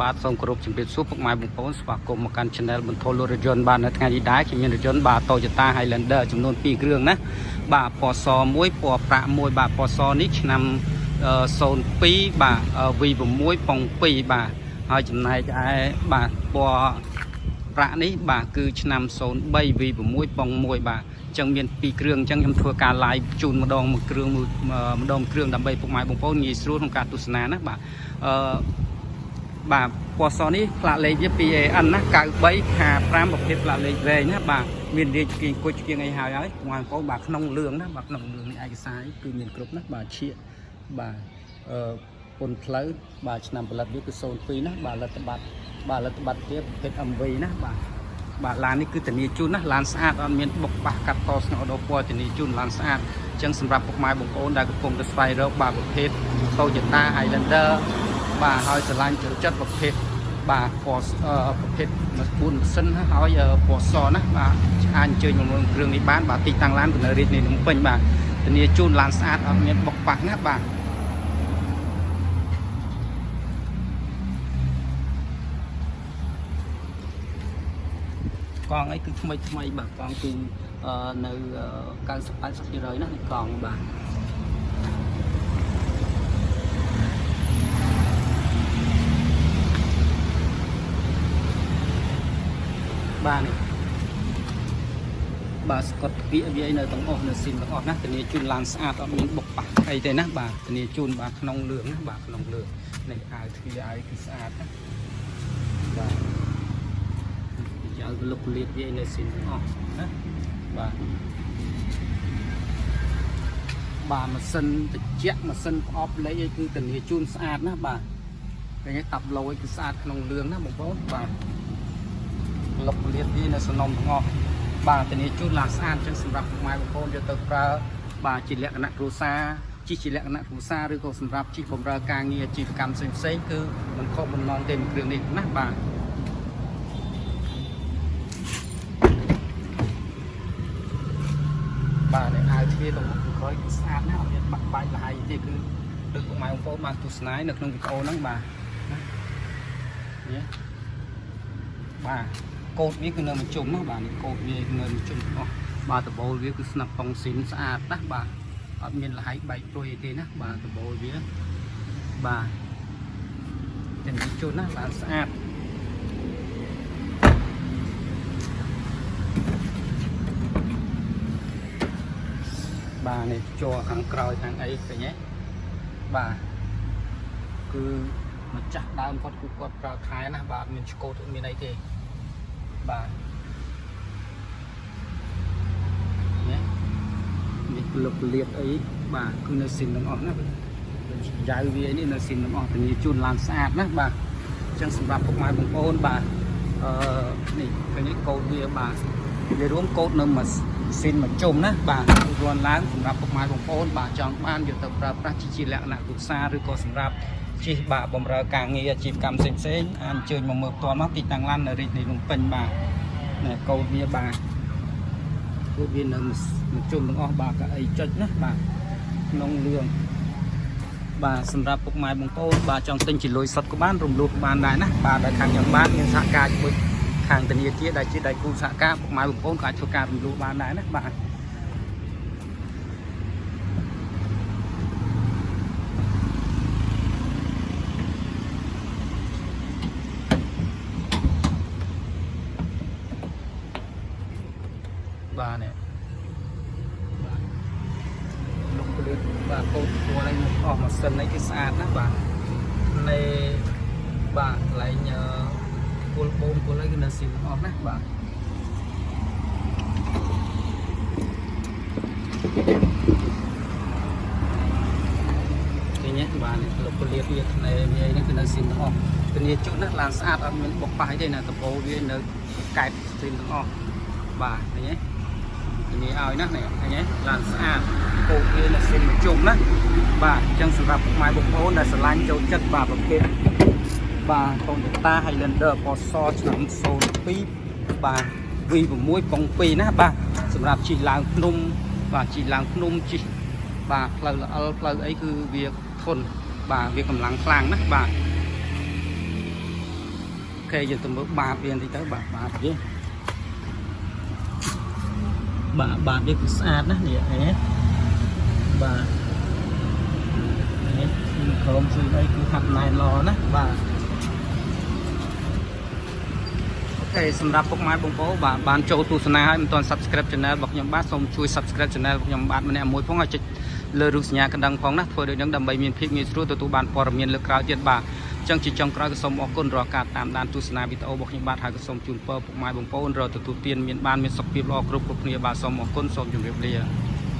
បាទសូមគោរពជំរាបសួរពុកម៉ែបងប្អូនស្វាគមន៍មកកាន់ Channel បន្ទោលរថយន្តបាទនៅថ្ងៃនេះដែរខ្ញុំមានរថយន្តបាទ Toyota Highlander ចំនួន2គ្រឿងណាបាទពណ៌ស1ពណ៌ប្រាក់1បាទពណ៌សនេះឆ្នាំ02បាទ V6 ប៉ុង2បាទហើយចំណែកឯបាទពណ៌ប្រាក់នេះបាទគឺឆ្នាំ03 V6 ប៉ុង1បាទអញ្ចឹងមាន2គ្រឿងអញ្ចឹងខ្ញុំធ្វើការ live ជូនម្ដងមួយគ្រឿងដើម្បីពុកម៉ែបងប្អូនងាយស្រួលក្នុងការទស្សនាណាបាទបាទពណ៌សនេះផ្លាកលេខវា 2AN ណា9355ប្រភេទផ្លាកលេខវែងណាបាទមានរាជគៀងគុជគៀងអីហើយបងប្អូនបាទក្នុងលឿងណាបាទក្នុងលឿងនេះឯកសារគឺមានគ្រប់ណាបាទឈៀកបាទពុនផ្លូវបាទឆ្នាំផលិតវាគឺ02ណាបាទលទ្ធបត្តិបាទលទ្ធបត្តិវាប្រភេទ MV ណាបាទឡាននេះគឺធានាជូនណាឡានស្អាតអត់មានបុកបាសកាត់តស្ងោដោពណ៌ធានាជូនឡានស្អាតអញ្ចឹងសម្រាប់ពុកម៉ែបងប្អូនដែលកំពុងតែស្វែងរកបាទប្រភេទ Toyota Highlander បាទហើយឆ្លាញ់ចូលចិត្តប្រភេទបាទពណ៌ប្រភេទ4ម៉ាស៊ីនហើយពណ៌សណាបាទអាចអញ្ជើញមកមើលគ្រឿងនេះបានបាទទីតាំងឡានគឺនៅរាជធានីភ្នំពេញបាទធានាជូនឡានស្អាតអត់មានបុកបាសណាបាទកង់អីគឺថ្មីបាទកង់គឺនៅ90-80% ណាកង់បាទបាទនេះបាទស្កុតគៀកវានៅទាំងអស់នៅស៊ីនទាំងអស់ណាធានាជូនឡានស្អាតអត់មានបុកប៉ះអីទេណាបាទធានាជូនបាទក្នុងលឿងណាបាទក្នុងលឿងនេះអាវទ្វារអាវគឺស្អាតណាបាទយកលុកលៀបវានៅស៊ីនទាំងអស់ណាបាទម៉ាស៊ីនត្រជាក់ម៉ាស៊ីនផ្អប់លេខអីគឺធានាជូនស្អាតណាបាទឃើញតាប់ឡូអីគឺស្អាតក្នុងលឿងណាបងប្អូនបាទលុកលៀបវានៅសំណុំទាំងអស់បាទធានាជូនឡានស្អាតចឹងសម្រាប់ម៉ែបងប្អូនយកទៅប្រើបាទជាលក្ខណៈគ្រួសារជីជាលក្ខណៈគ្រួសារឬក៏សម្រាប់ជីបម្រើការងារអាជីវកម្មផ្សេងគឺមិនខុសបំណងទេមួយគ្រឿងនេះណាបាទបាទនៅអាវទ្វារទៅមុខក្រោយគឺស្អាតណាស់អត់មានបាក់បែកលហើយទេគឺដូចពុកម៉ែបងប្អូនបានទស្សនានៅក្នុងវីដេអូហ្នឹងបាទនេះបាទកូដវាគឺនៅមួយជុំណាបាទនេះកូដវានៅមួយជុំអស់បាទដបូលវាគឺស្និបតុងស៊ីនស្អាតណាបាទអត់មានលហើយបែកព្រួយអីទេណាបាទដបូលវាបាទទាំងជូនណាឡានស្អាតបាទនេះជ័រខាងក្រោយខាងអីឃើញទេបាទគឺម្ចាស់ដើមគាត់គឺគាត់ប្រើខែណាបាទមានឆ្កូតមានអីទេបាទនេះលុកលៀបអីបាទគឺនៅស៊ីនទាំងអស់ណាយ៉ាវវានេះនៅស៊ីនទាំងអស់ធានាជូនឡានស្អាតណាបាទអញ្ចឹងសម្រាប់ពុកម៉ែបងប្អូនបាទនេះឃើញកូដវាបាទវារួមកូដនៅមួយស៊ីនមួយជុំណាបាទរួនឡើងសម្រាប់ពុកម៉ែបងប្អូនបាទចង់បានយកទៅប្រើប្រាស់ជាលក្ខណៈគ្រួសារឬក៏សម្រាប់ជិះបាទបម្រើការងារអាជីវកម្មផ្សេងអាចអញ្ជើញមកមើលផ្ទាល់មកទីតាំងឡាននៅរាជធានីភ្នំពេញបាទនេះកូដវាបាទកូដវានៅមួយជុំទាំងអស់បាទកៅអីចុចណាបាទក្នុងលឿងបាទសម្រាប់ពុកម៉ែបងប្អូនបាទចង់ទិញជាលុយសុទ្ធក៏បានរំលោះក៏បានដែរណាបាទដោយខាងខ្ញុំបានមានសហការជាមួយខាងធនាគារដែលជាដៃគូសហការពុកម៉ែបងប្អូនក៏អាចធ្វើការរំលោះបានដែរណាបាទបាទនេះលុកលៀបបាទកូនពណ៌នេះអស់ម៉ាស៊ីននេះគឺស្អាតណាបាទនៃបាទកន្លែងគល់បូនគល់អីគឺនៅស៊ីនអស់ណាបាទឃើញទេបាទនេះលុកលៀបវាថ្នេរវានេះគឺនៅស៊ីនអស់ធានាជូនណាឡានស្អាតអត់មានបុកប៉ះទេណាដបូលវានៅកែបស៊ីនទាំងអស់បាទឃើញទេនេះឲ្យណានេះឃើញទេឡានស្អាតកូដវានៅស៊ីនមួយជុំណាបាទអញ្ចឹងសម្រាប់ពុកម៉ែបងប្អូនដែលស្រឡាញ់ចូលចិត្តបាទប្រភេទបាទ Toyota Highlander ពណ៌សឆ្នាំ02បាទ V6 ប៉ុង2ណាបាទសម្រាប់ជិះឡើងភ្នំបាទជិះឡើងភ្នំជិះបាទផ្លូវល្អិលផ្លូវអីគឺវាធន់បាទវាកម្លាំងខ្លាំងណាស់បាទ យើងទៅមើលបាតវាបន្តិចទៅបាតវាបាតវាគឺស្អាតណាស់នេះបាទនេះក្រុមជួយអីគឺហាត់ណែនល្អណាបាទអូខេសម្រាប់ពុកម៉ែបងប្អូនបាទបានចូលទស្សនាហើយមិនទាន់ Subscribe Channel របស់ខ្ញុំបាទសូមជួយ Subscribe Channel របស់ខ្ញុំបាទម្នាក់មួយផងឲ្យចុចលើរូបសញ្ញាកណ្ដឹងផងណាធ្វើដូចនឹងដើម្បីមានភាពងាយស្រួលទទួលបានព័ត៌មានលើក្រោយទៀតបាទអញ្ចឹងជាចុងក្រោយក៏សូមអរគុណរាល់ការតាមដានទស្សនាវីដេអូរបស់ខ្ញុំបាទហើយក៏សូមជូនពរពុកម៉ែបងប្អូនរកទទួលទានមានសុខភាពល្អគ្រប់គ្នាបាទសូមអរគុណសូមជម្រាបលា